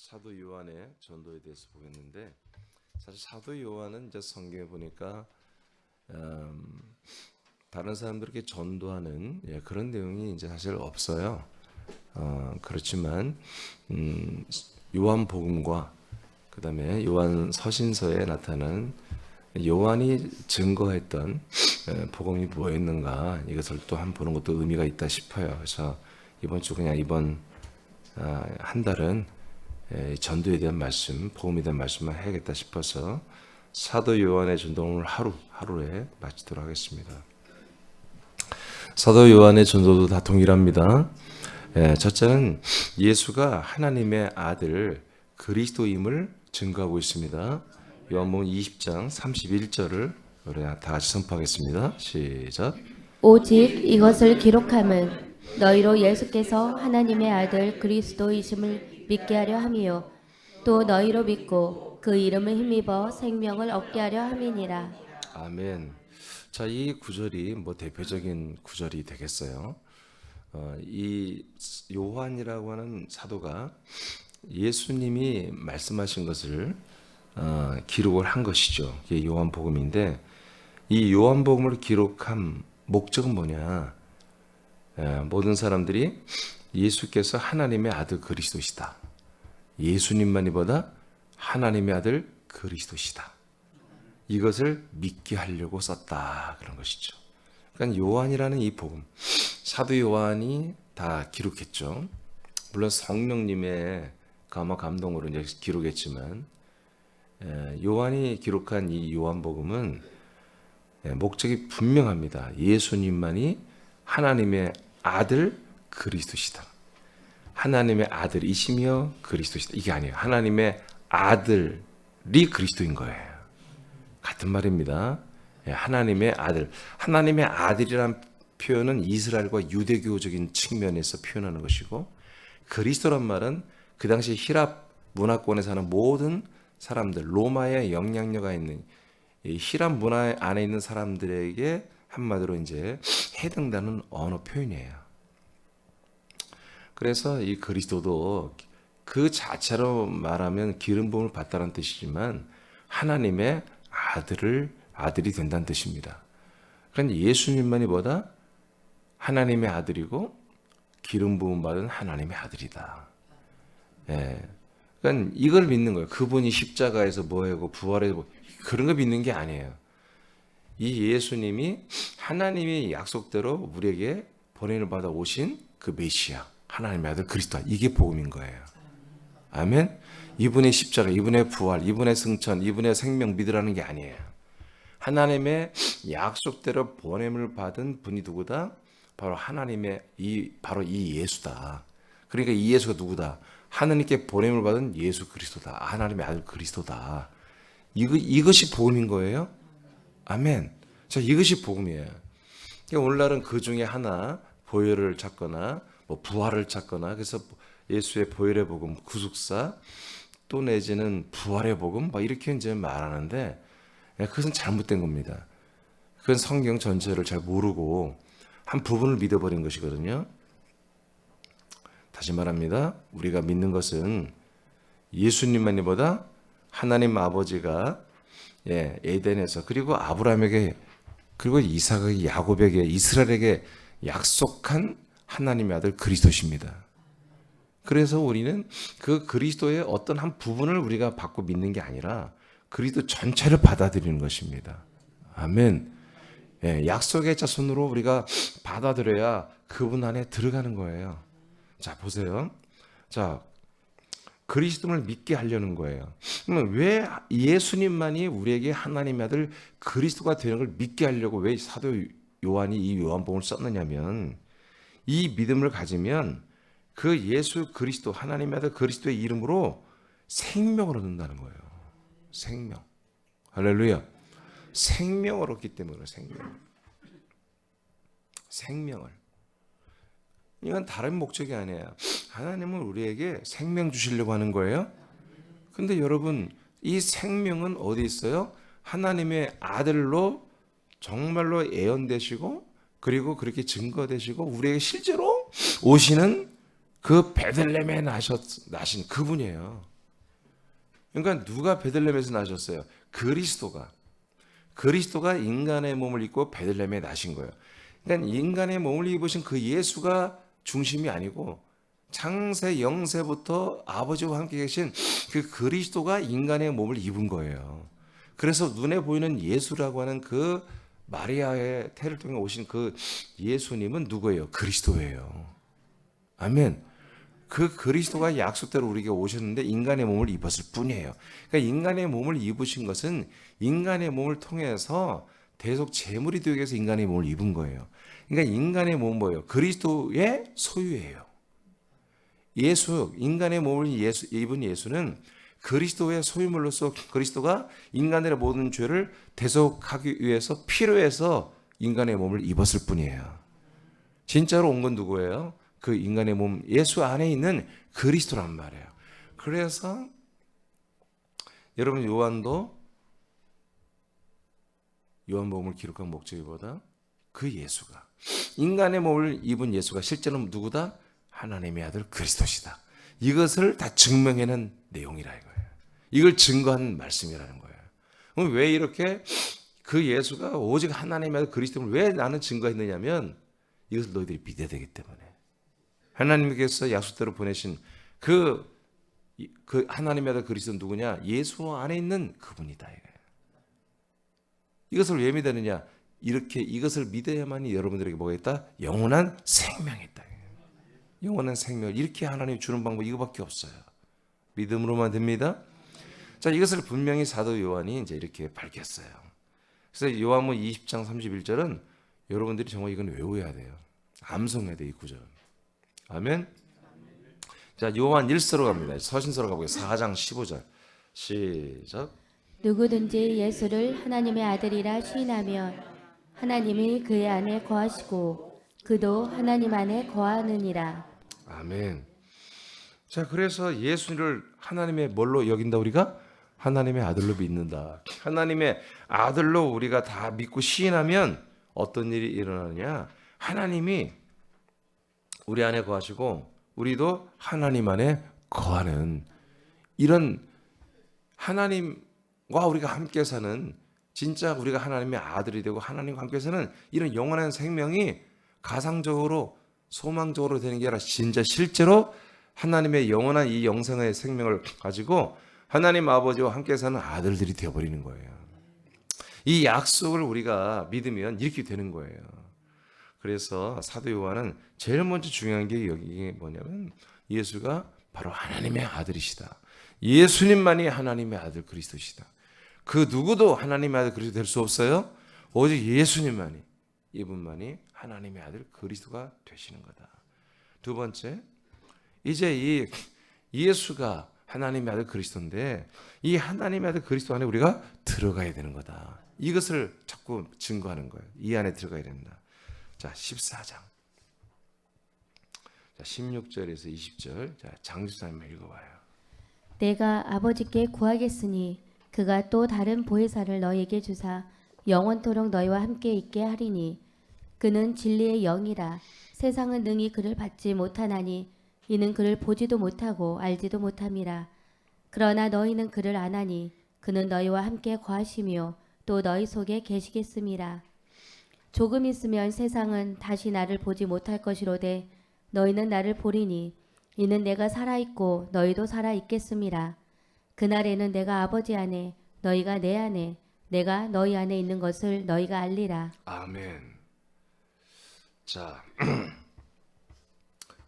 사도 요한의 전도에 대해서 보겠는데, 사실 사도 요한은 이제 성경에 보니까 다른 사람들에게 전도하는 그런 내용이 이제 사실 없어요. 그렇지만 요한복음과 그다음에 요한 서신서에 나타난 요한이 증거했던 복음이 뭐였는가, 이것을 또 한번 보는 것도 의미가 있다 싶어요. 그래서 이번 주 그냥 이번 한 달은 전도에 대한 말씀, 복음에 대한 말씀만 해야겠다 싶어서 사도 요한의 전도를 하루에 마치도록 하겠습니다. 사도 요한의 전도도 다 동일합니다. 첫째는 예수가 하나님의 아들 그리스도임을 증거하고 있습니다. 요한복음 20장 31절을 우리 다 같이 선포하겠습니다. 시작. 오직 이것을 기록함은 너희로 예수께서 하나님의 아들 그리스도이심을 믿게 하려 함이요 또 너희로 믿고 그 이름을 힘입어 생명을 얻게 하려 함이니라. 아멘. 자, 이 구절이 뭐 대표적인 구절이 되겠어요. 이 요한이라고 하는 사도가 예수님이 말씀하신 것을 기록을 한 것이죠. 이게 요한복음인데, 이 요한복음을 기록한 목적은 뭐냐? 모든 사람들이 예수께서 하나님의 아들 그리스도시다, 예수님만이보다 하나님의 아들 그리스도시다, 이것을 믿게 하려고 썼다, 그런 것이죠. 그러니까 요한이라는 이 복음, 사도 요한이 다 기록했죠. 물론 성령님의 감화 감동으로 이제 기록했지만, 요한이 기록한 이 요한복음은 목적이 분명합니다. 예수님만이 하나님의 아들 그리스도시다, 하나님의 아들이시며 그리스도시다, 이게 아니에요. 하나님의 아들이 그리스도인 거예요. 같은 말입니다. 하나님의 아들. 하나님의 아들이란 표현은 이스라엘과 유대교적인 측면에서 표현하는 것이고, 그리스도란 말은 그 당시 히랍 문화권에 사는 모든 사람들, 로마의 영향력가 있는 이 히랍 문화 안에 있는 사람들에게 한마디로 이제 해당되는 언어 표현이에요. 그래서 이 그리스도도 그 자체로 말하면 기름 부음을 받다는 뜻이지만 하나님의 아들이 된다는 뜻입니다. 그런데 예수님만이 보다 하나님의 아들이고 기름 부음 받은 하나님의 아들이다. 그러니까 이걸 믿는 거예요. 그분이 십자가에서 뭐하고 부활해서 그런 거 믿는 게 아니에요. 이 예수님이 하나님의 약속대로 우리에게 보냄을 받아 오신 그 메시아, 하나님의 아들 그리스도, 이게 복음인 거예요. 아멘. 이분의 십자가, 이분의 부활, 이분의 승천, 이분의 생명 믿으라는 게 아니에요. 하나님의 약속대로 보냄을 받은 분이 누구다? 바로 하나님의 바로 이 예수다. 그러니까 이 예수가 누구다? 하나님께 보냄을 받은 예수 그리스도다. 하나님의 아들 그리스도다. 이것이 복음인 거예요. 아멘. 자, 이것이 복음이에요. 그러니까 오늘날은 그 중에 하나, 보혈을 찾거나 뭐 부활을 찾거나, 그래서 예수의 보혈의 복음, 구속사, 또 내지는 부활의 복음, 막 이렇게 이제 말하는데, 그것은 잘못된 겁니다. 그건 성경 전체를 잘 모르고 한 부분을 믿어버린 것이거든요. 다시 말합니다. 우리가 믿는 것은 예수님만이보다 하나님 아버지가 에덴에서, 그리고 아브라함에게, 그리고 이삭에게, 야곱에게, 이스라엘에게 약속한 하나님의 아들 그리스도십니다. 그래서 우리는 그 그리스도의 어떤 한 부분을 우리가 받고 믿는 게 아니라 그리스도 전체를 받아들이는 것입니다. 아멘. 약속의 자손으로 우리가 받아들여야 그분 안에 들어가는 거예요. 자, 보세요. 자, 그리스도를 믿게 하려는 거예요. 그러면 왜 예수님만이 우리에게 하나님의 아들 그리스도가 되는 걸 믿게 하려고 왜 사도 요한이 이 요한복음을 썼느냐면, 이 믿음을 가지면 그 예수 그리스도, 하나님의 아들 그리스도의 이름으로 생명을 얻는다는 거예요. 생명. 할렐루야. 생명을 얻기 때문에 생명을. 이건 다른 목적이 아니에요. 하나님은 우리에게 생명 주시려고 하는 거예요. 근데 여러분, 이 생명은 어디 있어요? 하나님의 아들로 정말로 예언되시고, 그리고 그렇게 증거되시고 우리에게 실제로 오시는 그 베들레헴에 나신 그분이에요. 그러니까 누가 베들레헴에서 나셨어요? 그리스도가 인간의 몸을 입고 베들레헴에 나신 거예요. 그러니까 인간의 몸을 입으신 그 예수가 중심이 아니고 창세 영세부터 아버지와 함께 계신 그 그리스도가 인간의 몸을 입은 거예요. 그래서 눈에 보이는 예수라고 하는 그 마리아의 태를 통해 오신 그 예수님은 누구예요? 그리스도예요. 아멘. 그 그리스도가 약속대로 우리에게 오셨는데 인간의 몸을 입었을 뿐이에요. 그러니까 인간의 몸을 입으신 것은 인간의 몸을 통해서 대속 제물이 되기 위해서 인간의 몸을 입은 거예요. 그러니까 인간의 몸은 뭐예요? 그리스도의 소유예요. 인간의 몸을 입은 예수는 그리스도의 소유물로서 그리스도가 인간의 모든 죄를 대속하기 위해서 필요해서 인간의 몸을 입었을 뿐이에요. 진짜로 온 건 누구예요? 그 인간의 몸 예수 안에 있는 그리스도란 말이에요. 그래서 여러분 요한도 요한복음을 기록한 목적이보다 그 예수가 인간의 몸을 입은 예수가 실제로 누구다? 하나님의 아들 그리스도시다. 이것을 다 증명해낸 내용이라 이거예요. 이걸 증거한 말씀이라는 거예요. 그럼 왜 이렇게 그 예수가 오직 하나님의 아들 그리스도를 왜 나는 증거했느냐면 이것을 너희들이 믿어야 되기 때문에 하나님께서 약속대로 보내신 그 하나님의 아들 그리스도는 누구냐? 예수 안에 있는 그분이다 이거예요. 이것을 왜 믿느냐? 이렇게 이것을 믿어야만이 여러분들에게 뭐가 있다? 영원한 생명이 있다. 영원한 생명. 이렇게 하나님 주는 방법 이거밖에 없어요. 믿음으로만 됩니다. 자, 이것을 분명히 사도 요한이 이제 이렇게 밝혔어요. 그래서 요한복음 20장 31절은 여러분들이 정말 이건 외워야 돼요. 암송해야 돼, 이 구절. 아멘. 자, 요한 1서로 갑니다. 서신서로 가보겠습니다. 4장 15절. 시작. 누구든지 예수를 하나님의 아들이라 시인하면 하나님이 그의 안에 거하시고 그도 하나님 안에 거하느니라. 아멘. 자, 그래서 예수를 하나님의 뭘로 여긴다 우리가? 하나님의 아들로 믿는다. 하나님의 아들로 우리가 다 믿고 시인하면 어떤 일이 일어나느냐? 하나님이 우리 안에 거하시고 우리도 하나님 안에 거하는 이런 하나님과 우리가 함께 사는 진짜 우리가 하나님의 아들이 되고 하나님과 함께 사는 이런 영원한 생명이 가상적으로 소망적으로 되는 게 아니라 진짜 실제로 하나님의 영원한 이 영생의 생명을 가지고 하나님 아버지와 함께 사는 아들들이 되어버리는 거예요. 이 약속을 우리가 믿으면 이렇게 되는 거예요. 그래서 사도 요한은 제일 먼저 중요한 게 여기 뭐냐면 예수가 바로 하나님의 아들이시다. 예수님만이 하나님의 아들 그리스도시다. 그 누구도 하나님의 아들 그리스도 될 수 없어요. 오직 예수님만이 이분만이 하나님의 아들 그리스도가 되시는 거다. 두 번째, 이제 이 예수가 하나님의 아들 그리스도인데 이 하나님의 아들 그리스도 안에 우리가 들어가야 되는 거다. 이것을 자꾸 증거하는 거예요. 이 안에 들어가야 된다. 자, 14장. 자, 16절에서 20절. 자, 장집사님 읽어봐요. 내가 아버지께 구하겠으니 그가 또 다른 보혜사를 너희에게 주사 영원토록 너희와 함께 있게 하리니 그는 진리의 영이라. 세상은 능히 그를 받지 못하나니 이는 그를 보지도 못하고 알지도 못함이라. 그러나 너희는 그를 아나니 그는 너희와 함께 거하시며 또 너희 속에 계시겠음이라. 조금 있으면 세상은 다시 나를 보지 못할 것이로되 너희는 나를 보리니 이는 내가 살아있고 너희도 살아있겠음이라. 그날에는 내가 아버지 안에 너희가 내 안에 내가 너희 안에 있는 것을 너희가 알리라. 아멘. 자,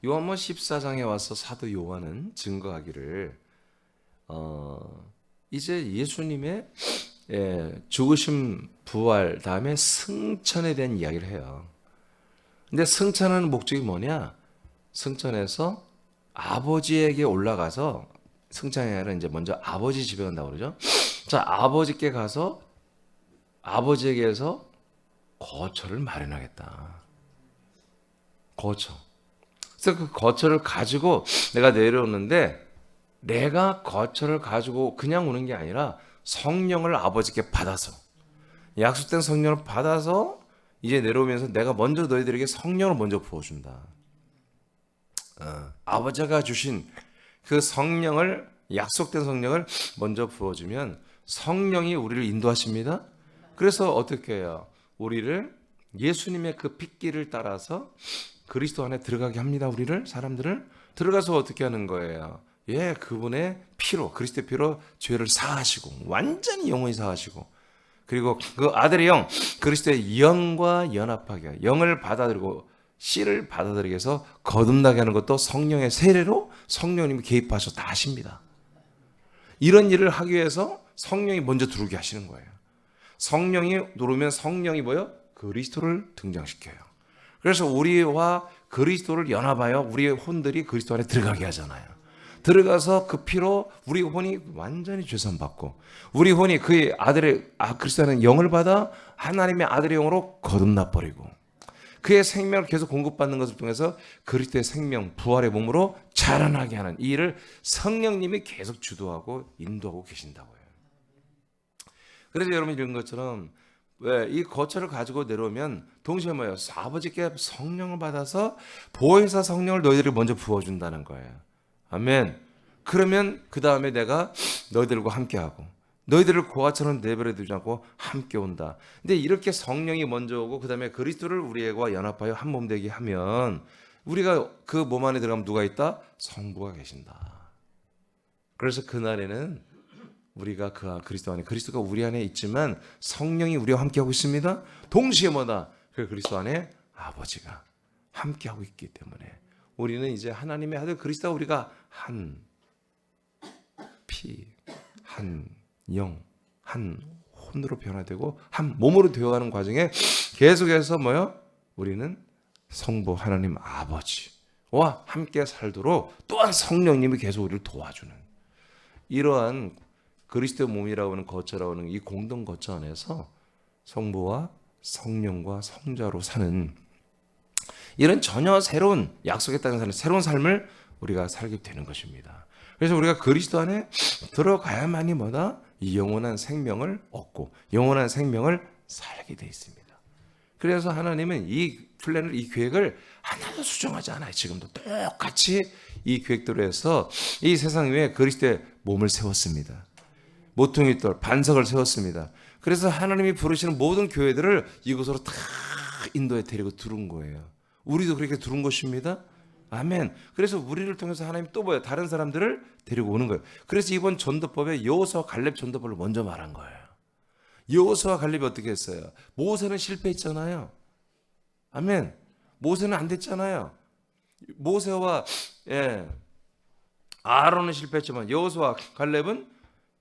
요한복음 14장에 와서 사도 요한은 증거하기를 이제 예수님의 죽으심 부활 다음에 승천에 대한 이야기를 해요. 근데 승천하는 목적이 뭐냐? 승천해서 아버지에게 올라가서 승천이 아니라 이제 먼저 아버지 집에 간다고 그러죠. 자, 아버지께 가서 아버지에게서 거처를 마련하겠다. 거처. 그래서 그 거처를 가지고 내가 내려오는데 내가 거처를 가지고 그냥 오는 게 아니라 성령을 아버지께 받아서 약속된 성령을 받아서 이제 내려오면서 내가 먼저 너희들에게 성령을 먼저 부어준다. 아버지가 주신 그 성령을 약속된 성령을 먼저 부어주면 성령이 우리를 인도하십니다. 그래서 어떻게 해요? 우리를 예수님의 그 핏길을 따라서 그리스도 안에 들어가게 합니다. 우리를, 사람들을 들어가서 어떻게 하는 거예요? 예, 그분의 피로, 그리스도의 피로 죄를 사하시고 완전히 영원히 사하시고, 그리고 그 아들의 영, 그리스도의 영과 연합하게, 영을 받아들이고 씨를 받아들이게 해서 거듭나게 하는 것도 성령의 세례로 성령님이 개입하셔서 다 하십니다. 이런 일을 하기 위해서 성령이 먼저 들어오게 하시는 거예요. 성령이 들어오면 성령이 뭐요? 그리스도를 등장시켜요. 그래서 우리와 그리스도를 연합하여 우리의 혼들이 그리스도 안에 들어가게 하잖아요. 들어가서 그 피로 우리 혼이 완전히 죄선받고, 우리 혼이 그의 아들의 그리스도 안에 영을 받아 하나님의 아들의 영으로 거듭나 버리고, 그의 생명을 계속 공급받는 것을 통해서 그리스도의 생명, 부활의 몸으로 자라나게 하는 이 일을 성령님이 계속 주도하고 인도하고 계신다고요. 그래서 여러분 이런 것처럼 이 거처를 가지고 내려오면 동시에 뭐예요? 아버지께 성령을 받아서 보혜사 성령을 너희들이 먼저 부어준다는 거예요. 아멘. 그러면 그 다음에 내가 너희들과 함께하고 너희들을 고아처럼 내버려 두지 않고 함께 온다. 근데 이렇게 성령이 먼저 오고 그 다음에 그리스도를 우리와 연합하여 한 몸 되게 하면 우리가 그 몸 안에 들어가면 누가 있다? 성부가 계신다. 그래서 그날에는 우리가 그 그리스도 안에, 그리스도가 우리 안에 있지만 성령이 우리와 함께하고 있습니다. 동시에 뭐다? 그 그리스도 안에 아버지가 함께하고 있기 때문에 우리는 이제 하나님의 아들 그리스도와 우리가 한 피, 한 영, 한 혼으로 변화되고 한 몸으로 되어가는 과정에 계속해서 뭐요? 우리는 성부 하나님 아버지와 함께 살도록 또한 성령님이 계속 우리를 도와주는 이러한 그리스도의 몸이라고 하는 거처라고 하는 이 공동 거처 안에서 성부와 성령과 성자로 사는 이런 전혀 새로운 약속의 땅에 사는 새로운 삶을 우리가 살게 되는 것입니다. 그래서 우리가 그리스도 안에 들어가야만이 뭐다? 이 영원한 생명을 얻고 영원한 생명을 살게 돼 있습니다. 그래서 하나님은 이 플랜을, 이 계획을 하나도 수정하지 않아요. 지금도 똑같이 이 계획대로 해서 이 세상 위에 그리스도의 몸을 세웠습니다. 모퉁이 돌, 반석을 세웠습니다. 그래서 하나님이 부르시는 모든 교회들을 이곳으로 다 인도에 데리고 들어온 거예요. 우리도 그렇게 들어온 것입니다. 아멘. 그래서 우리를 통해서 하나님이 또 뭐예요? 다른 사람들을 데리고 오는 거예요. 그래서 이번 전도법에 여호수아 갈렙 전도법을 먼저 말한 거예요. 여호수아 갈렙이 어떻게 했어요? 모세는 실패했잖아요. 아멘. 모세는 안 됐잖아요. 모세와 아론은 실패했지만 여호수아 갈렙은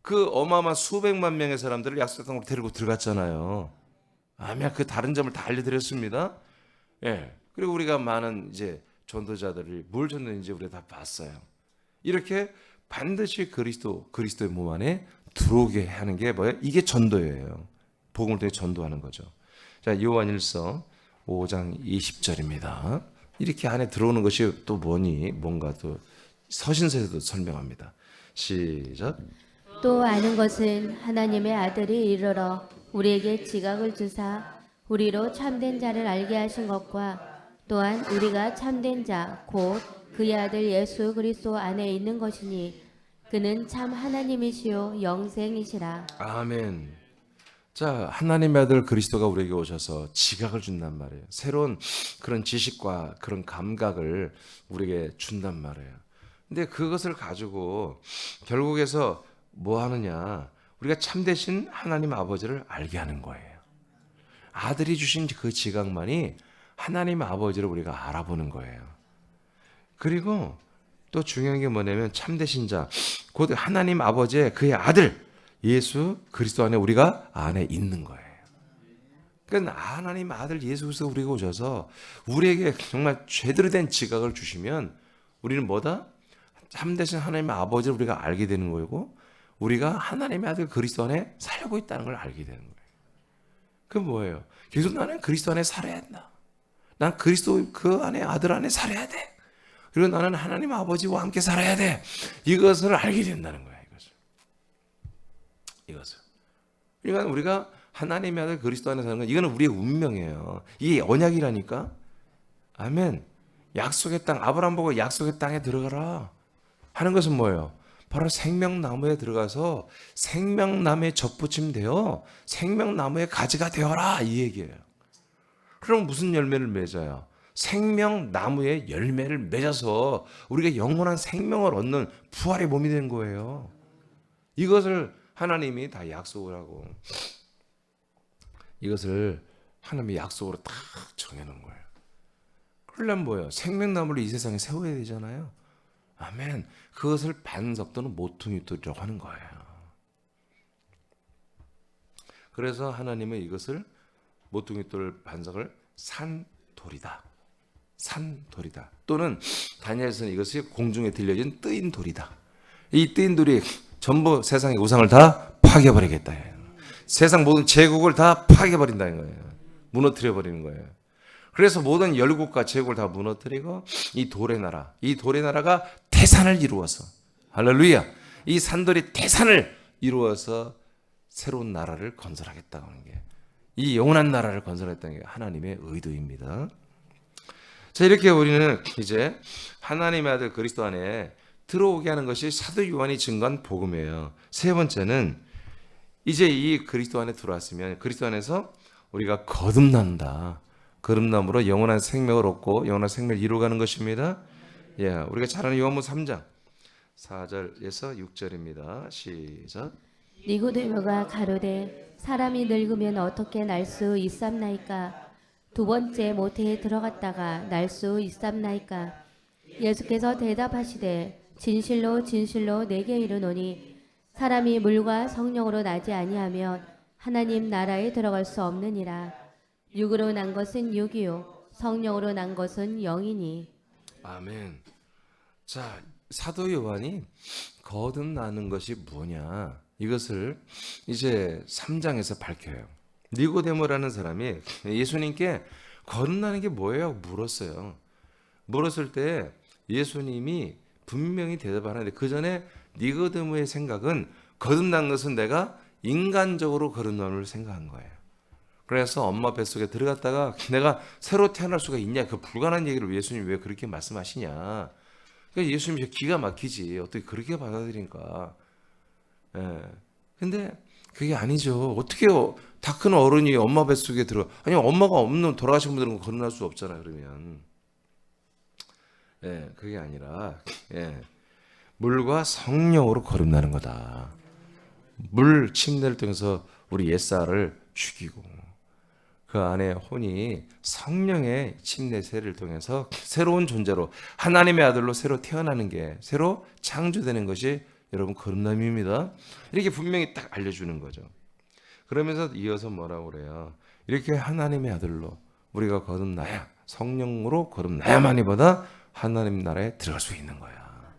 그 어마어마한 수백만 명의 사람들을 약속의 땅으로 데리고 들어갔잖아요. 아멘. 그 다른 점을 다 알려드렸습니다. 그리고 우리가 많은 이제 전도자들이 뭘 전도했는지 우리가 다 봤어요. 이렇게 반드시 그리스도의 몸 안에 들어오게 하는 게 뭐예요? 이게 전도예요. 복음을 통해 전도하는 거죠. 자, 요한일서 5장 20절입니다. 이렇게 안에 들어오는 것이 또 뭔가 또 서신서에도 설명합니다. 시작. 또 아는 것은 하나님의 아들이 이르러 우리에게 지각을 주사 우리로 참된 자를 알게 하신 것과 또한 우리가 참된 자 곧 그의 아들 예수 그리스도 안에 있는 것이니 그는 참 하나님이시요 영생이시라. 아멘. 자, 하나님의 아들 그리스도가 우리에게 오셔서 지각을 준단 말이에요. 새로운 그런 지식과 그런 감각을 우리에게 준단 말이에요. 근데 그것을 가지고 결국에서 뭐 하느냐? 우리가 참되신 하나님 아버지를 알게 하는 거예요. 아들이 주신 그 지각만이 하나님 아버지를 우리가 알아보는 거예요. 그리고 또 중요한 게 뭐냐면 참되신 자, 곧 하나님 아버지의 그의 아들 예수 그리스도 안에 우리가 안에 있는 거예요. 그러니까 하나님 아들 예수 그리스도 우리가 오셔서 우리에게 정말 제대로 된 지각을 주시면 우리는 뭐다? 참되신 하나님 아버지를 우리가 알게 되는 거고 우리가 하나님의 아들 그리스도 안에 살고 있다는 걸 알게 되는 거예요. 그게 뭐예요? 계속 나는 그리스도 안에 살아야 한다. 난 그리스도 그 안에 아들 안에 살아야 돼. 그리고 나는 하나님 아버지와 함께 살아야 돼. 이것을 알게 된다는 거야. 이것을. 그러니까 우리가 하나님의 아들 그리스도 안에 사는 건 이거는 우리의 운명이에요. 이게 언약이라니까. 아멘. 약속의 땅, 아브라함 보고 약속의 땅에 들어가라 하는 것은 뭐예요? 바로 생명나무에 들어가서 생명나무에 접붙임되어 생명나무의 가지가 되어라 이 얘기예요. 그럼 무슨 열매를 맺어요? 생명나무의 열매를 맺어서 우리가 영원한 생명을 얻는 부활의 몸이 된 거예요. 이것을 하나님이 다 약속을 하고 이것을 하나님의 약속으로 딱 정해놓은 거예요. 그러려면 뭐예요? 생명나무를 이 세상에 세워야 되잖아요. 아멘. 그것을 반석 또는 모퉁이돌이라고 하는 거예요. 그래서 하나님은 이것을 모퉁이돌 반석을 산돌이다. 산돌이다. 또는 다니엘서는 이것이 공중에 들려진 뜨인 돌이다. 이 뜨인 돌이 전부 세상의 우상을 다 파괴해버리겠다. 세상 모든 제국을 다 파괴해버린다는 거예요. 무너뜨려버리는 거예요. 그래서 모든 열국과 제국을 다 무너뜨리고 이 돌의 나라, 이 돌의 나라가 태산을 이루어서 할렐루야. 이 산돌이 태산을 이루어서 새로운 나라를 건설하겠다고 하는 게 이 영원한 나라를 건설했다는 게 하나님의 의도입니다. 자, 이렇게 우리는 이제 하나님의 아들 그리스도 안에 들어오게 하는 것이 사도 요한이 증거한 복음이에요. 세 번째는 이제 이 그리스도 안에 들어왔으면 그리스도 안에서 우리가 거듭난다. 거듭남으로 영원한 생명을 얻고 영원한 생명을 이루어가는 것입니다. 예, 우리가 잘 아는 요한복음 3장 4절에서 6절입니다. 시작. 니고데모가 가로되 사람이 늙으면 어떻게 날 수 있삼나이까? 두 번째 모태에 들어갔다가 날 수 있삼나이까? 예수께서 대답하시되 진실로 진실로 내게 이르노니 사람이 물과 성령으로 나지 아니하면 하나님 나라에 들어갈 수 없느니라. 육으로 난 것은 육이요 성령으로 난 것은 영이니. 아멘. 자, 사도 요한이 거듭나는 것이 뭐냐? 이것을 이제 3장에서 밝혀요. 니고데모라는 사람이 예수님께 거듭나는 게 뭐예요? 물었어요. 물었을 때 예수님이 분명히 대답하는데 그 전에 니고데모의 생각은 거듭난 것은 내가 인간적으로 거듭남을 생각한 거예요. 그래서 엄마 뱃속에 들어갔다가 내가 새로 태어날 수가 있냐? 그 불가능한 얘기를 예수님이 왜 그렇게 말씀하시냐? 그러니까 예수님이 기가 막히지. 어떻게 그렇게 받아들인가? 예. 근데 그게 아니죠. 어떻게 다 큰 어른이 엄마 뱃속에 들어? 아니 엄마가 없는 돌아가신 분들은 거듭날 수 없잖아요. 그러면 예, 그게 아니라 예, 물과 성령으로 거듭나는 거다. 물 침례를 통해서 우리 옛사를 죽이고 그 안에 혼이 성령의 침례 세를 통해서 새로운 존재로 하나님의 아들로 새로 태어나는 게 새로 창조되는 것이 여러분 거듭남입니다. 이렇게 분명히 딱 알려주는 거죠. 그러면서 이어서 뭐라고 그래요? 이렇게 하나님의 아들로 우리가 거듭나야 성령으로 거듭나야만이보다 하나님 나라에 들어갈 수 있는 거야.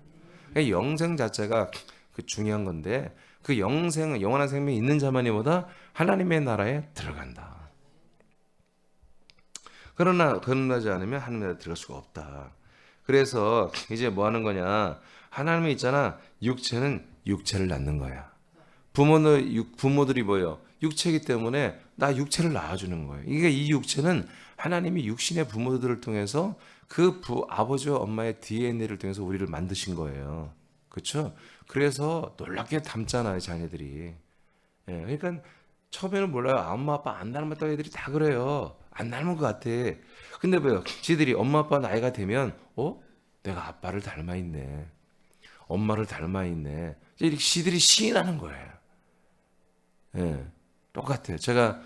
그러니까 영생 자체가 그 중요한 건데 그 영생은 영원한 생명이 있는 자만이보다 하나님의 나라에 들어간다. 그러나 거듭나지 않으면 하나님 나라에 들어갈 수가 없다. 그래서 이제 뭐 하는 거냐? 하나님이 있잖아. 육체는 육체를 낳는 거야. 부모들이 뭐예요? 육체이기 때문에 나 육체를 낳아주는 거예요. 이게 이 육체는 하나님이 육신의 부모들을 통해서 그 아버지와 엄마의 DNA를 통해서 우리를 만드신 거예요. 그렇죠? 그래서 놀랍게 닮잖아요, 자녀들이. 예, 그러니까 처음에는 몰라요. 엄마 아빠 안 닮았다고 애들이 다 그래요. 안 닮은 것 같아. 근데 뭐요? 지들이 엄마 아빠 나이가 되면 내가 아빠를 닮아 있네. 엄마를 닮아 있네. 이렇게 지들이 시인하는 거예요. 예, 똑같아요. 제가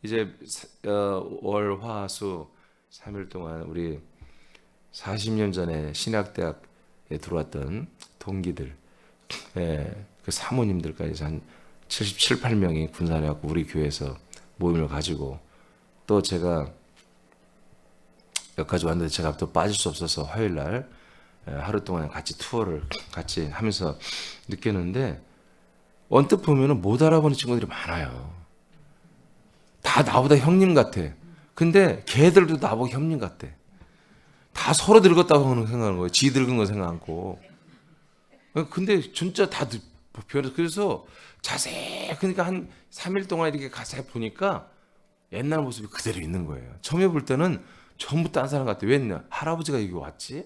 이제 월, 화, 수 3일 동안 우리 40년 전에 신학대학에 들어왔던 동기들, 그 사모님들까지 한 77, 8명이 군산에 왔고 우리 교회에서 모임을 가지고 또 제가 여기까지 왔는데 제가 또 빠질 수 없어서 화요일 날 하루 동안 같이 투어를 같이 하면서 느꼈는데 언뜻 보면은 못 알아보는 친구들이 많아요. 다 나보다 형님 같아. 근데 걔들도 나보고 형님 같아. 다 서로 늙었다고 생각하는 거예요. 지 늙은 거 생각 않고. 근데 진짜 다 변해서 그래서 자세히 그러니까 한 3일 동안 이렇게 가서 보니까 옛날 모습이 그대로 있는 거예요. 처음에 볼 때는 전부 딴 사람 같아. 왜 했냐? 할아버지가 여기 왔지?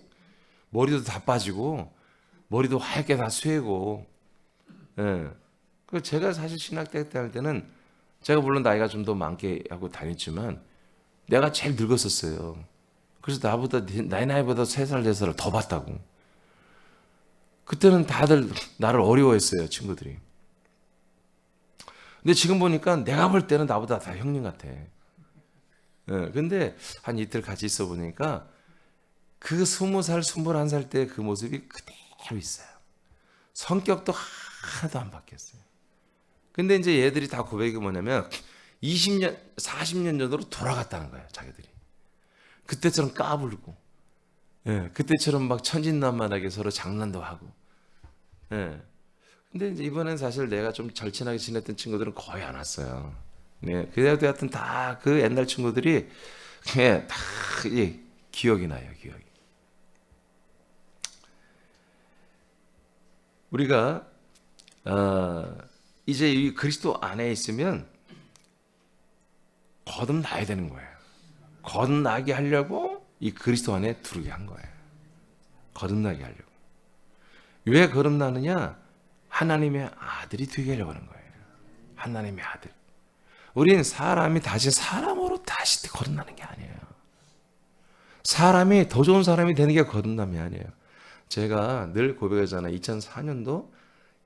머리도 다 빠지고 머리도 하얗게 다 sve고. 예. 그 제가 사실 신학대 때 할 때는 제가 물론 나이가 좀 더 많게 하고 다녔지만 내가 제일 늙었었어요. 그래서 나보다 내 나이보다 3살 4살을 더 봤다고. 그때는 다들 나를 어려워했어요, 친구들이. 근데 지금 보니까 내가 볼 때는 나보다 다 형님 같아. 예. 근데 한 이틀 같이 있어 보니까 그 20살, 21살 때 그 모습이 그대로 있어요. 성격도 하나도 안 바뀌었어요. 근데 이제 얘들이 다 고백이 뭐냐면 20년, 40년 전으로 돌아갔다는 거예요, 자기들이. 그때처럼 까불고, 예, 그때처럼 막 천진난만하게 서로 장난도 하고, 예. 근데 이제 이번엔 사실 내가 좀 절친하게 지냈던 친구들은 거의 안 왔어요. 네, 그래도 하여튼 다 그 옛날 친구들이, 예, 다 예, 기억이 나요, 기억이. 우리가 이제 이 그리스도 안에 있으면 거듭나야 되는 거예요. 거듭나게 하려고 이 그리스도 안에 들어오게 한 거예요. 거듭나게 하려고. 왜 거듭나느냐? 하나님의 아들이 되게 하려고 하는 거예요. 하나님의 아들. 우리는 사람이 다시 사람으로 다시 거듭나는 게 아니에요. 사람이 더 좋은 사람이 되는 게 거듭남이 아니에요. 제가 늘 고백하잖아요. 2004년도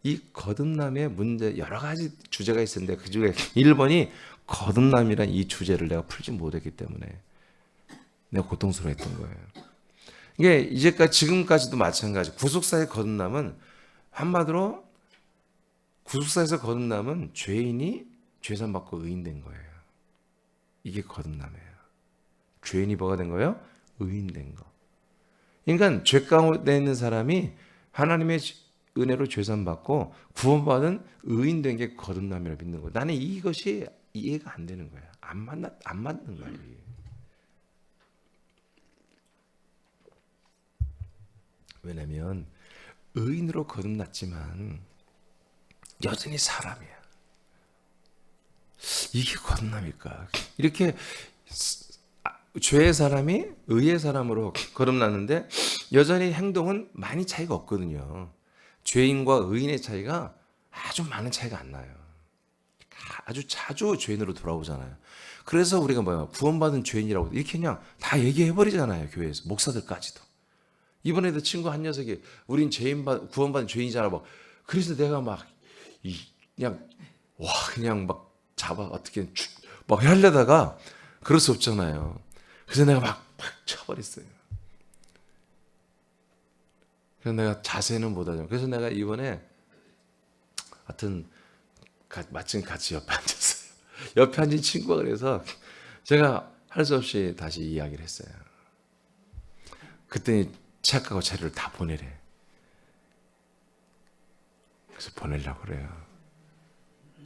이 거듭남의 문제 여러 가지 주제가 있었는데 그 중에 1번이 거듭남이란 이 주제를 내가 풀지 못했기 때문에 내가 고통스러워했던 거예요. 이게 이제까지 지금까지도 마찬가지. 구속사의 거듭남은 한마디로 구속사에서 거듭남은 죄인이 죄산 받고 의인된 거예요. 이게 거듭남이에요. 죄인이 뭐가 된 거예요? 의인된 거. 그러니까 죄 가운데 있는 사람이 하나님의 은혜로 죄산 받고 구원받은 의인된 게 거듭남이라고 믿는 거예요. 나는 이것이 이해가 안 되는 거야. 안 맞는 거야. 이게. 왜냐면 의인으로 거듭났지만 여전히 사람이야. 이게 거듭남일까? 이렇게 죄의 사람이 의의 사람으로 거듭났는데 여전히 행동은 많이 차이가 없거든요. 죄인과 의인의 차이가 아주 많은 차이가 안 나요. 아주 자주 죄인으로 돌아오잖아요. 그래서 우리가 뭐야 구원받은 죄인이라고 이렇게 그냥 다 얘기해버리잖아요. 교회에서 목사들까지도. 이번에도 친구 한 녀석이 우린 구원받은 죄인이잖아. 뭐 그래서 내가 막 그냥 막 잡아 어떻게 막 하려다가 그럴 수 없잖아요. 그래서 내가 막 쳐버렸어요. 그래서 내가 자세는 못하죠. 그래서 내가 이번에 하여튼 마침 같이 옆에 앉았어요. 옆에 앉은 친구가 그래서 제가 할 수 없이 다시 이야기를 했어요. 그랬더니 책하고 자료를 다 보내래. 그래서 보내려고 그래요.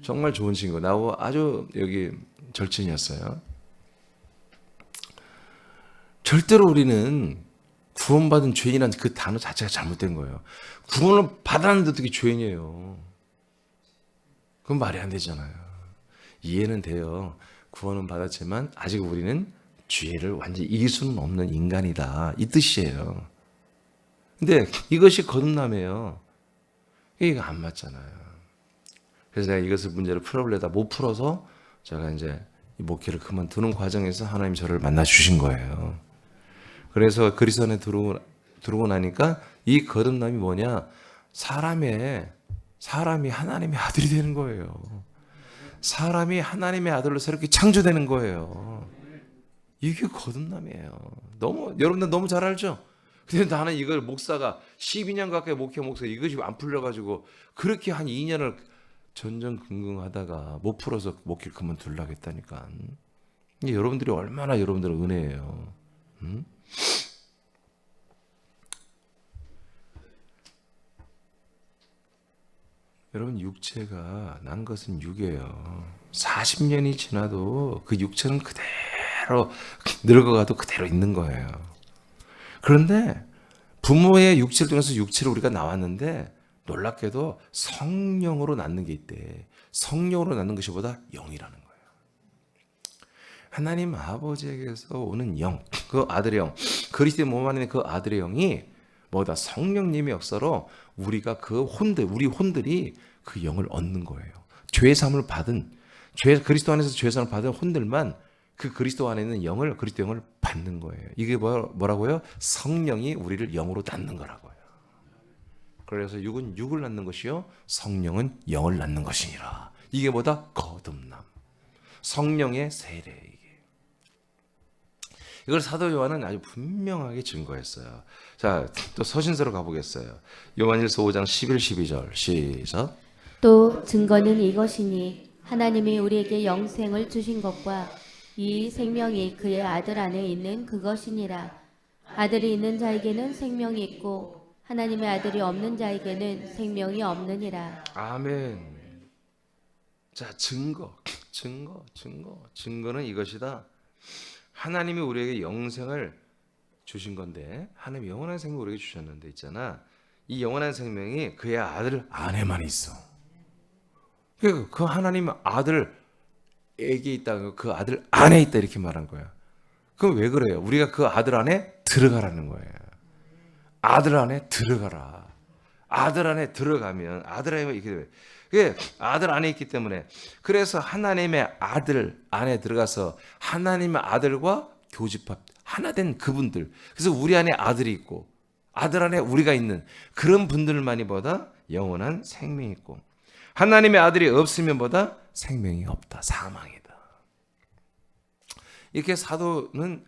정말 좋은 친구. 나하고 아주 여기 절친이었어요. 절대로 우리는 구원받은 죄인이라는 그 단어 자체가 잘못된 거예요. 구원을 받았는데 어떻게 죄인이에요? 그건 말이 안 되잖아요. 이해는 돼요. 구원은 받았지만 아직 우리는 죄를 완전히 이길 수는 없는 인간이다. 이 뜻이에요. 근데 이것이 거듭남이에요. 이게 안 맞잖아요. 그래서 내가 이것을 문제를 풀어보려다 못 풀어서 제가 이제 이 목회를 그만두는 과정에서 하나님 저를 만나 주신 거예요. 그래서 그리스도 안에 들어오고 나니까 이 거듭남이 뭐냐? 사람이 하나님의 아들이 되는 거예요. 사람이 하나님의 아들로 새롭게 창조되는 거예요. 이게 거듭남이에요. 여러분들 너무 잘 알죠? 근데 나는 이걸 목사가 12년 가까이 목사 이것이 안 풀려가지고 그렇게 한 2년을 전전긍긍하다가 못 풀어서 목회를 그만두려고 했다니까. 이게 여러분들이 얼마나 여러분들의 은혜예요. 응? 여러분 육체가 난 것은 육이에요. 40년이 지나도 그 육체는 그대로 늙어가도 그대로 있는 거예요. 그런데 부모의 육체를 통해서 육체로 우리가 나왔는데 놀랍게도 성령으로 낳는 게 있대. 성령으로 낳는 것이 보다 영이라는 거예요. 하나님 아버지에게서 오는 영, 그 아들의 영, 그리스도의 몸 안에 있는 그 아들의 영이 뭐다 성령님의 역사로 우리가 그 혼들, 우리 혼들이 그 영을 얻는 거예요. 죄사함을 받은, 그리스도 안에서 죄사함을 받은 혼들만 그 그리스도 안에 있는 영을, 그리스도 영을 받는 거예요. 이게 뭐라고요? 성령이 우리를 영으로 낳는 거라고요. 그래서 육은 육을 낳는 것이요, 성령은 영을 낳는 것이니라. 이게 뭐다? 거듭남. 성령의 세례. 이걸 사도 요한은 아주 분명하게 증거했어요. 자, 또 서신서로 가보겠어요. 요한일서 5장 11, 12절 시작. 또 증거는 이것이니 하나님이 우리에게 영생을 주신 것과 이 생명이 그의 아들 안에 있는 그것이니라. 아들이 있는 자에게는 생명이 있고 하나님의 아들이 없는 자에게는 생명이 없느니라. 아멘. 자, 증거는 이것이다. 하나님이 우리에게 영생을 주신 건데, 하나님이 영원한 생명을 우리에게 주셨는데 있잖아. 이 영원한 생명이 그의 아들 안에만 있어. 그 하나님 아들에게 있다, 그 아들 안에 있다 이렇게 말한 거야. 그럼 왜 그래요? 우리가 그 아들 안에 들어가라는 거예요. 아들 안에 들어가라. 아들 안에 들어가면 아들 안에 이렇게 돼. 그게 아들 안에 있기 때문에, 그래서 하나님의 아들 안에 들어가서 하나님의 아들과 교집합 하나 된 그분들, 그래서 우리 안에 아들이 있고 아들 안에 우리가 있는 그런 분들만이 보다 영원한 생명이 있고, 하나님의 아들이 없으면 보다 생명이 없다, 사망이다. 이렇게 사도는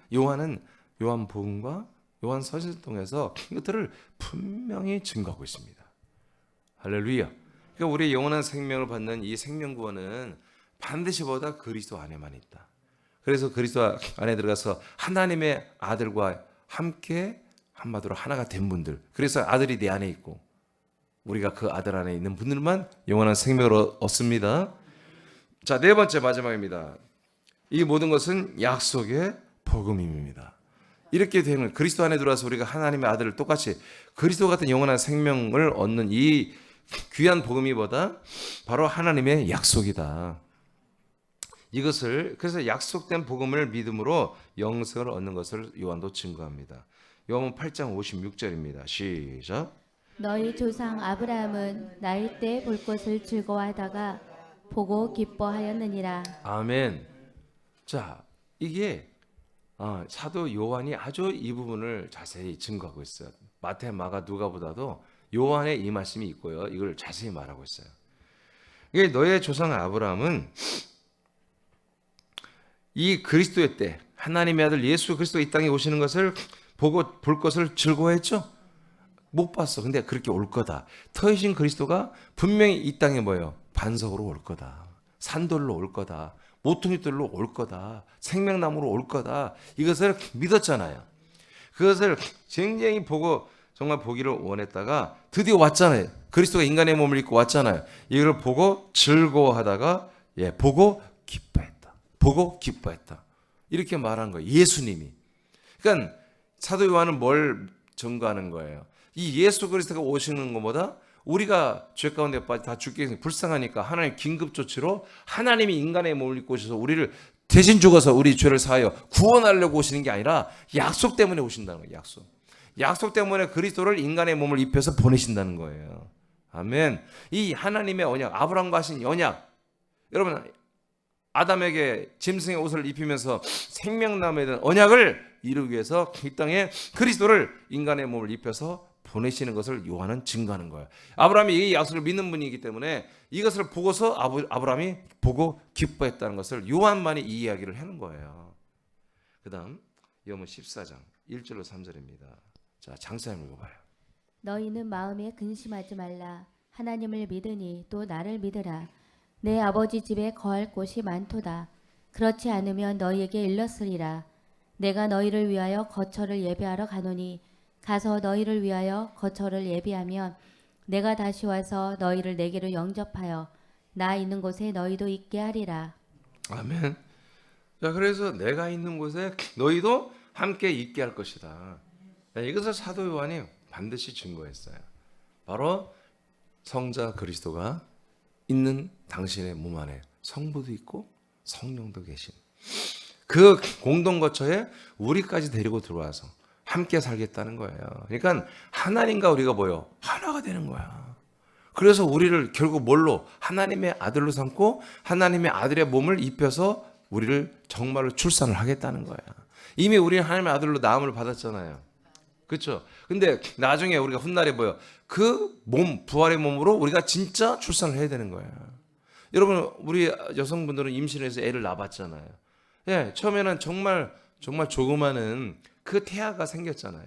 요한복음과 요한서신을 통해서 이것들을 분명히 증거하고 있습니다. 할렐루야. 그러니까 우리의 영원한 생명을 받는 이 생명구원은 반드시 보다 그리스도 안에만 있다. 그래서 그리스도 안에 들어가서 하나님의 아들과 함께 한마디로 하나가 된 분들, 그래서 아들이 내 안에 있고 우리가 그 아들 안에 있는 분들만 영원한 생명을 얻습니다. 자, 네 번째 마지막입니다. 이 모든 것은 약속의 복음입니다. 이렇게 되는, 그리스도 안에 들어와서 우리가 하나님의 아들을 똑같이 그리스도 같은 영원한 생명을 얻는 이 귀한 복음이 뭐다? 바로 하나님의 약속이다. 이것을, 그래서 약속된 복음을 믿음으로 영생을 얻는 것을 요한도 증거합니다. 요한 8장 56절입니다. 시작. 너희 조상 아브라함은 나이 때 볼 것을 즐거워하다가 보고 기뻐하였느니라. 아멘. 자, 이게 사도 요한이 아주 이 부분을 자세히 증거하고 있어요. 마태, 마가, 누가보다도 요한의 이 말씀이 있고요, 이걸 자세히 말하고 있어요. 이게 너의 조상 아브라함은 이 그리스도의 때 하나님의 아들 예수 그리스도 이 땅에 오시는 것을 보고 볼 것을 즐거워했죠? 못 봤어. 근데 그렇게 올 거다. 터이신 그리스도가 분명히 이 땅에 뭐예요? 반석으로 올 거다. 산돌로 올 거다. 모퉁이돌로 올 거다. 생명나무로 올 거다. 이것을 믿었잖아요. 그것을 굉장히 보고 정말 보기를 원했다가 드디어 왔잖아요. 그리스도가 인간의 몸을 입고 왔잖아요. 이걸 보고 즐거워하다가 보고 기뻐했다. 보고 기뻐했다. 이렇게 말한 거예요. 예수님이. 그러니까 사도 요한은 뭘 증거하는 거예요? 이 예수 그리스도가 오시는 것보다 우리가 죄 가운데 빠져 다 죽게 해서 불쌍하니까 하나님 긴급 조치로 하나님이 인간의 몸을 입고 오셔서 우리를 대신 죽어서 우리 죄를 사하여 구원하려고 오시는 게 아니라 약속 때문에 오신다는 거예요. 약속 때문에 그리스도를 인간의 몸을 입혀서 보내신다는 거예요. 아멘. 이 하나님의 언약, 아브라함과 하신 언약, 여러분 아담에게 짐승의 옷을 입히면서 생명나무에 대한 언약을 이루기 위해서 이 땅에 그리스도를 인간의 몸을 입혀서 보내시는 것을 요한은 증거하는 거예요. 아브라함이 이 약속을 믿는 분이기 때문에 이것을 보고서 아브라함이 보고 기뻐했다는 것을 요한만이 이 이야기를 하는 거예요. 그 다음 요한 14장 1절로 3절입니다. 자, 장사님 읽어봐요. 너희는 마음에 근심하지 말라. 하나님을 믿으니 또 나를 믿으라. 내 아버지 집에 거할 곳이 많도다. 그렇지 않으면 너희에게 일렀으리라. 내가 너희를 위하여 거처를 예비하러 가노니 가서 너희를 위하여 거처를 예비하면 내가 다시 와서 너희를 내게로 영접하여 나 있는 곳에 너희도 있게 하리라. 아멘. 자, 그래서 내가 있는 곳에 너희도 함께 있게 할 것이다. 이것을 사도 요한이 반드시 증거했어요. 바로 성자 그리스도가 있는 당신의 몸 안에 성부도 있고 성령도 계신 그 공동 거처에 우리까지 데리고 들어와서 함께 살겠다는 거예요. 그러니까 하나님과 우리가 뭐요? 하나가 되는 거야. 그래서 우리를 결국 뭘로? 하나님의 아들로 삼고 하나님의 아들의 몸을 입혀서 우리를 정말로 출산을 하겠다는 거야. 이미 우리는 하나님의 아들로 나음을 받았잖아요. 그렇죠? 근데 나중에 우리가 훗날에 뭐요? 그 몸, 부활의 몸으로 우리가 진짜 출산을 해야 되는 거야. 여러분, 우리 여성분들은 임신해서 애를 낳았잖아요. 예, 처음에는 정말 조그마한 그 태아가 생겼잖아요.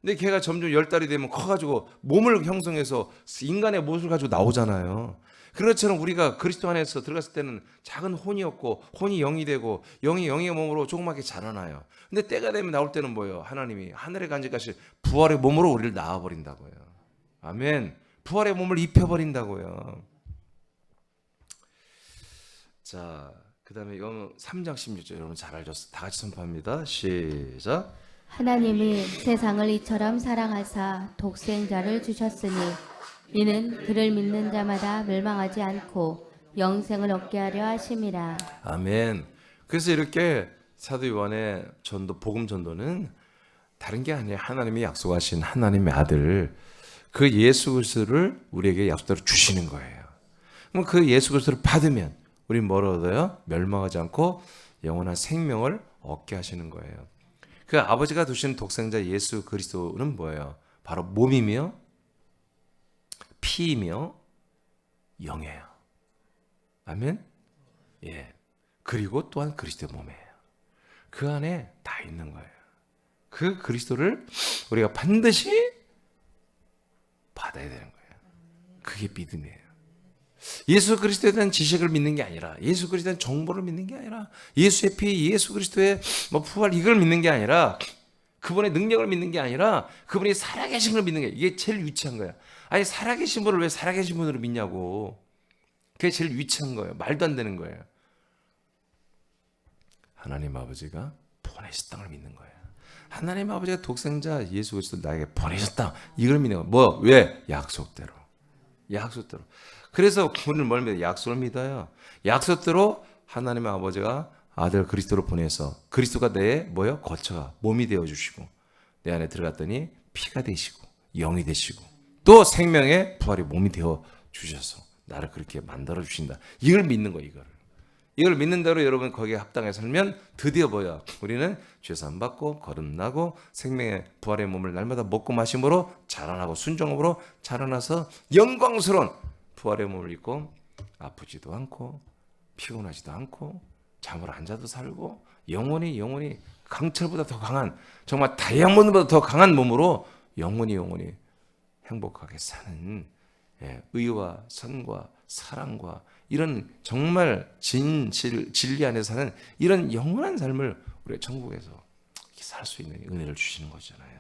근데 걔가 점점 10달이 되면 커가지고 몸을 형성해서 인간의 모습을 가지고 나오잖아요. 그런 것처럼 우리가 그리스도 안에서 들어갔을 때는 작은 혼이었고 혼이 영이 되고 영이 영의 몸으로 조그맣게 자라나요. 근데 때가 되면 나올 때는 뭐예요? 하나님이 하늘에 간직하신 부활의 몸으로 우리를 낳아버린다고요. 아멘. 부활의 몸을 입혀버린다고요. 자, 그 다음에 3장 16절 여러분 잘 알죠? 다 같이 선포합니다. 시작. 하나님이 세상을 이처럼 사랑하사 독생자를 주셨으니 이는 그를 믿는 자마다 멸망하지 않고 영생을 얻게 하려 하심이라. 아멘. 그래서 이렇게 사도 요한의 전도, 복음 전도는 다른 게 아니에요. 하나님이 약속하신 하나님의 아들, 그 예수 그리스도를 우리에게 약속대로 주시는 거예요. 그럼 그 예수 그리스도를 받으면 우리 뭘 얻어요? 멸망하지 않고 영원한 생명을 얻게 하시는 거예요. 그 아버지가 두신 독생자 예수 그리스도는 뭐예요? 바로 몸이며 피이며 영이에요. 아멘? 예. 그리고 또한 그리스도의 몸이에요. 그 안에 다 있는 거예요. 그 그리스도를 우리가 반드시 받아야 되는 거예요. 그게 믿음이에요. 예수 그리스도에 대한 지식을 믿는 게 아니라, 예수 그리스도에 대한 정보를 믿는 게 아니라, 예수의 피, 예수 그리스도의 부활 이걸 믿는 게 아니라, 그분의 능력을 믿는 게 아니라 그분이 살아계신 걸 믿는 게, 이게 제일 위치한 거야. 아니 살아계신 분을 왜 살아계신 분으로 믿냐고. 그게 제일 위치한 거예요. 말도 안 되는 거예요. 하나님 아버지가 보내셨다는 걸 믿는 거예요. 하나님 아버지가 독생자 예수 그리스도를 나에게 보내셨다, 이걸 믿는 거예요. 뭐? 왜? 약속대로. 약속대로. 그래서 우리는 뭘 믿어요? 약속을 믿어요. 약속대로 하나님 아버지가 아들 그리스도를 보내서 그리스도가 내 뭐요? 거처가 몸이 되어 주시고 내 안에 들어갔더니 피가 되시고 영이 되시고 또 생명의 부활의 몸이 되어 주셔서 나를 그렇게 만들어 주신다. 이걸 믿는 거예요. 이걸 믿는 대로 여러분 거기에 합당해 살면 드디어 뭐야? 우리는 죄사함 받고 거듭나고 생명의 부활의 몸을 날마다 먹고 마심으로 자라나고 순종함으로 자라나서 영광스러운 부활의 몸을 입고 아프지도 않고 피곤하지도 않고 잠을 안 자도 살고 영원히 강철보다 더 강한, 정말 다이아몬드보다 더 강한 몸으로 영원히 행복하게 사는, 의와 선과 사랑과 이런 정말 진리 안에서 사는 이런 영원한 삶을 우리가 천국에서 살 수 있는 은혜를 주시는 거잖아요.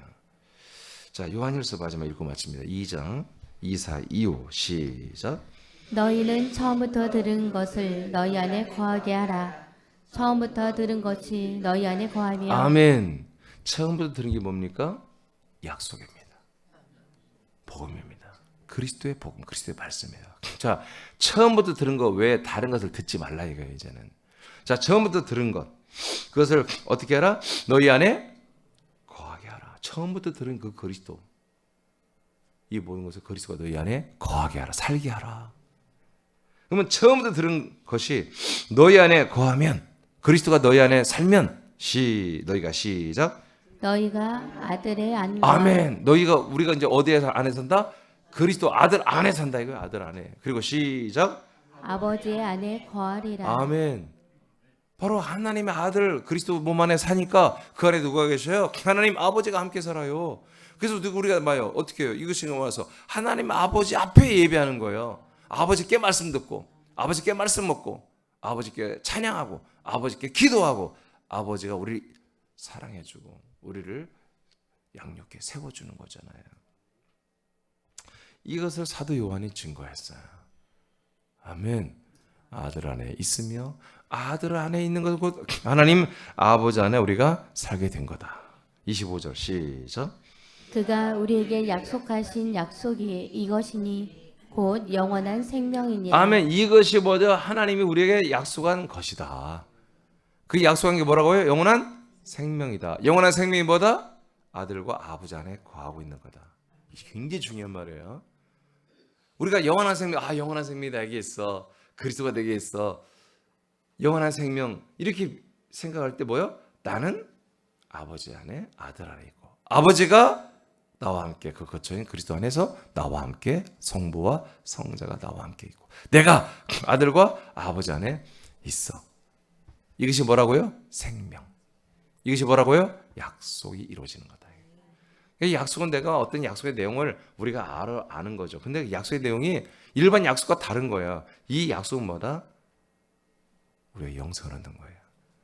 자, 요한일서 마지막 읽고 마칩니다. 2장 24, 25 시작. 너희는 처음부터 들은 것을 너희 안에 거하게 하라. 처음부터 들은 것이 너희 안에 거하며. 아멘. 처음부터 들은 게 뭡니까? 약속입니다. 복음입니다. 그리스도의 복음, 그리스도의 말씀이에요. 자, 처음부터 들은 거 외에 다른 것을 듣지 말라 이거예요, 이제는. 자, 처음부터 들은 것, 그것을 어떻게 하라? 너희 안에 거하게 하라. 처음부터 들은 그 그리스도, 이 모든 것을 그리스도가 너희 안에 거하게 하라, 살게 하라. 그러면 처음부터 들은 것이 너희 안에 거하면, 그리스도가 너희 안에 살면, 너희가 시작. 너희가 아들의 안과. 아멘. 너희가, 우리가 이제 어디에 안에 산다? 그리스도 아들 안에 산다 이거예요. 아들 안에. 그리고 시작. 아버지의 안에 거하리라. 아멘. 바로 하나님의 아들 그리스도 몸 안에 사니까 그 안에 누가 계셔요? 하나님 아버지가 함께 살아요. 그래서 우리가 봐요. 어떻게 해요? 이것이 와서 하나님 아버지 앞에 예배하는 거예요. 아버지께 말씀 듣고, 아버지께 말씀 먹고, 아버지께 찬양하고, 아버지께 기도하고, 아버지가 우리 사랑해주고 우리를 양육해 세워주는 거잖아요. 이것을 사도 요한이 증거했어요. 아멘. 아들 안에 있으며 아들 안에 있는 것 곧 하나님 아버지 안에 우리가 살게 된 거다. 25절 시작. 그가 우리에게 약속하신 약속이 이것이니 곧 영원한 생명이니라. 아멘. 이것이 뭐죠? 하나님이 우리에게 약속한 것이다. 그 약속한 게 뭐라고요? 영원한 생명이다. 영원한 생명이 뭐다? 아들과 아버지 안에 거하고 있는 거다. 이게 굉장히 중요한 말이에요. 우리가 영원한 생명, 영원한 생명이 나에게 있어. 그리스도가 내게 있어. 영원한 생명 이렇게 생각할 때 뭐요? 나는 아버지 안에 아들 안에 있고 아버지가 나와 함께 그 거처인 그리스도 안에서 나와 함께 성부와 성자가 나와 함께 있고 내가 아들과 아버지 안에 있어. 이것이 뭐라고요? 생명. 이것이 뭐라고요? 약속이 이루어지는 거다. 이 약속은 내가 어떤 약속의 내용을 우리가 아는 거죠. 근데 그 약속의 내용이 일반 약속과 다른 거예요. 이 약속은 뭐다? 우리가 영생을 얻는 거예요.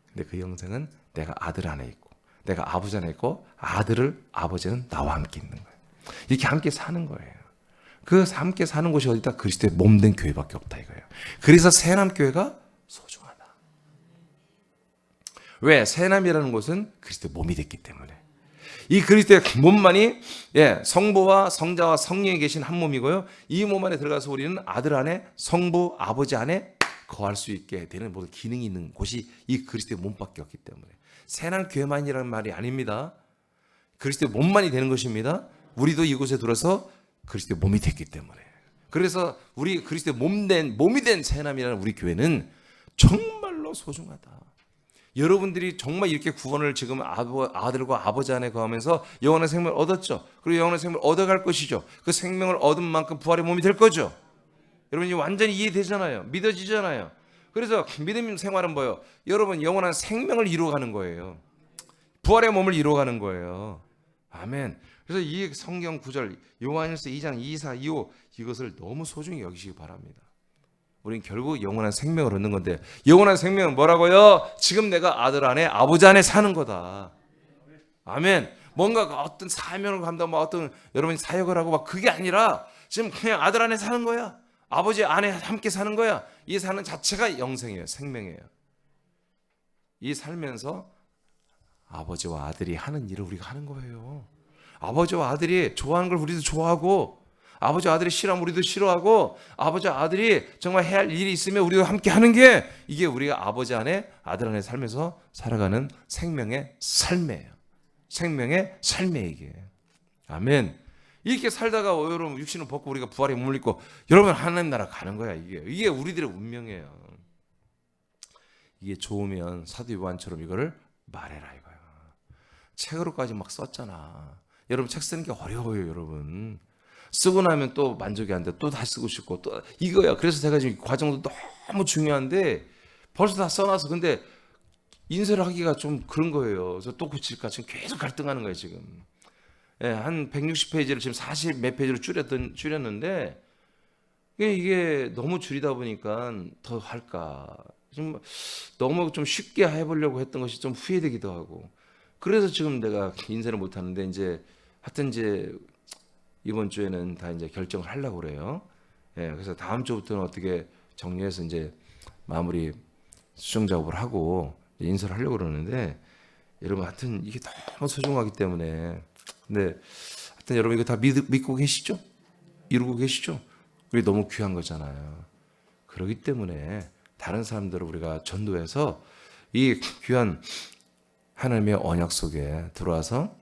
근데 그 영생은 내가 아들 안에 있고 내가 아버지 안에 있고 아버지는 나와 함께 있는 거예요. 이렇게 함께 사는 거예요. 그 함께 사는 곳이 어디다? 그리스도의 몸된 교회밖에 없다 이거예요. 그래서 새남교회가 소중하다. 왜? 새남이라는 곳은 그리스도의 몸이 됐기 때문에. 이 그리스도의 몸만이 성부와 성자와 성령이 계신 한 몸이고요. 이 몸 안에 들어가서 우리는 아들 안에 성부 아버지 안에 거할 수 있게 되는 모든 기능이 있는 곳이 이 그리스도의 몸밖에 없기 때문에 새난 교회만이라는 말이 아닙니다. 그리스도의 몸만이 되는 것입니다. 우리도 이곳에 들어서 그리스도의 몸이 됐기 때문에. 그래서 우리 그리스도의 몸이 된 새남이라는 우리 교회는 정말로 소중하다. 여러분들이 정말 이렇게 구원을 지금 아들과 아버지 안에 거하면서 영원한 생명을 얻었죠. 그리고 영원한 생명을 얻어갈 것이죠. 그 생명을 얻은 만큼 부활의 몸이 될 거죠. 여러분 완전히 이해되잖아요. 믿어지잖아요. 그래서 믿음 생활은 뭐예요? 여러분 영원한 생명을 이루어가는 거예요. 부활의 몸을 이루어가는 거예요. 아멘. 그래서 이 성경 구절 요한일서 2장 24, 25 이것을 너무 소중히 여기시기 바랍니다. 우리는 결국 영원한 생명을 얻는 건데 영원한 생명은 뭐라고요? 지금 내가 아들 안에 아버지 안에 사는 거다. 아멘. 뭔가 어떤 사명을 감당, 어떤 여러분이 사역을 하고 막 그게 아니라 지금 그냥 아들 안에 사는 거야. 아버지 안에 함께 사는 거야. 이 사는 자체가 영생이에요. 생명이에요. 이 살면서 아버지와 아들이 하는 일을 우리가 하는 거예요. 아버지와 아들이 좋아하는 걸 우리도 좋아하고 아버지와 아들이 싫어하면 우리도 싫어하고 아버지와 아들이 정말 해야 할 일이 있으면 우리도 함께 하는 게 이게 우리가 아버지 안에 아들 안에 살면서 살아가는 생명의 삶이에요. 생명의 삶이에요 이게. 아멘. 이렇게 살다가 여러분 육신을 벗고 우리가 부활의 몸을 입고 여러분 하나님 나라 가는 거야 이게 우리들의 운명이에요. 이게 좋으면 사도 요한처럼 이거를 말해라 이거야. 책으로까지 막 썼잖아. 여러분 책 쓰는 게 어려워요 여러분. 쓰고 나면 또 만족이 안 돼. 또 다시 쓰고 싶고 또 이거야. 그래서 제가 지금 과정도 너무 중요한데 벌써 다 써놔서 근데 인쇄를 하기가 좀 그런 거예요. 그래서 또 고칠까 지금 계속 갈등하는 거예요 지금. 한 160페이지를 지금 40 몇 페이지로 줄였는데 이게 너무 줄이다 보니까 더 할까 좀 너무 좀 쉽게 해보려고 했던 것이 좀 후회되기도 하고 그래서 지금 내가 인쇄를 못 하는데 이제 하여튼 이제 이번 주에는 다 이제 결정을 하려고 그래요. 그래서 다음 주부터는 어떻게 정리해서 이제 마무리 수정 작업을 하고 인쇄를 하려고 그러는데 여러분 하여튼 이게 너무 소중하기 때문에 근데 하여튼 여러분 이거 다 믿고 계시죠? 이루고 계시죠? 우리 너무 귀한 거잖아요. 그렇기 때문에 다른 사람들을 우리가 전도해서 이 귀한 하나님의 언약 속에 들어와서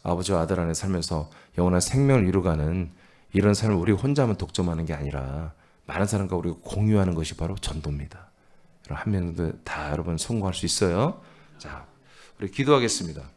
아버지와 아들 안에 살면서 영원한 생명을 이루가는 이런 삶을 우리 혼자만 독점하는 게 아니라 많은 사람과 우리가 공유하는 것이 바로 전도입니다. 한 명도 다 여러분 성공할 수 있어요. 자, 우리 기도하겠습니다.